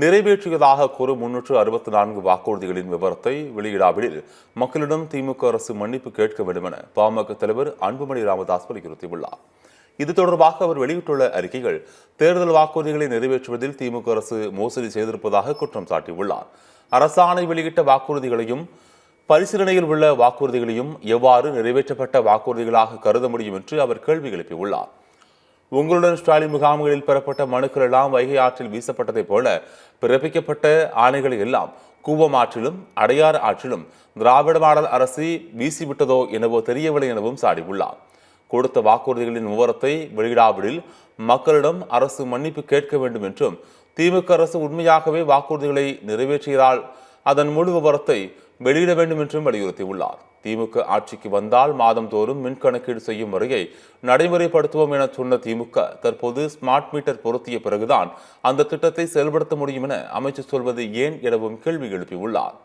நிறைவேற்றியதாக கூறும் 364 வாக்குறுதிகளின் விவரத்தை வெளியிடாவிடில் மக்களிடம் திமுக அரசு மன்னிப்பு கேட்க வேண்டும் என பாமக தலைவர் அன்புமணி ராமதாஸ் வலியுறுத்தியுள்ளார். இது தொடர்பாக அவர் வெளியிட்டுள்ள அறிக்கைகள் தேர்தல் வாக்குறுதிகளை நிறைவேற்றுவதில் திமுக அரசு மோசடி செய்திருப்பதாக குற்றம் சாட்டியுள்ளார். அரசாணை வெளியிட்ட வாக்குறுதிகளையும் பரிசீலனையில் உள்ள வாக்குறுதிகளையும் எவ்வாறு நிறைவேற்றப்பட்ட வாக்குறுதிகளாக கருத முடியும் என்று அவர் கேள்வி எழுப்பியுள்ளார். உங்களுடன் ஸ்டாலின் முகாம்களில் பெறப்பட்ட மனுக்கள் எல்லாம் வைகை ஆற்றில் வீசப்பட்டதைப் போல பிறப்பிக்கப்பட்ட ஆணைகளை எல்லாம் கூவம் ஆற்றிலும் அடையாறு ஆற்றிலும் திராவிட மாடல் அரசு வீசிவிட்டதோ எனவோ தெரியவில்லை எனவும் சாடியுள்ளார். கொடுத்த வாக்குறுதிகளின் விவரத்தை வெளியிடாவிடில் மக்களிடம் அரசு மன்னிப்பு கேட்க வேண்டும் என்றும் திமுக அரசு உண்மையாகவே வாக்குறுதிகளை நிறைவேற்றியதால் அதன் முழு விவரத்தை வெளியிட வேண்டும் என்றும் வலியுறுத்தியுள்ளார். திமுக ஆட்சிக்கு வந்தால் மாதந்தோறும் மின் கணக்கீடு செய்யும் முறையை நடைமுறைப்படுத்துவோம் என சொன்ன திமுக தற்போது ஸ்மார்ட் மீட்டர் பொருத்திய பிறகுதான் அந்த திட்டத்தை செயல்படுத்த முடியும் என அமைச்சர் சொல்வது ஏன் எனவும் கேள்வி எழுப்பியுள்ளார்.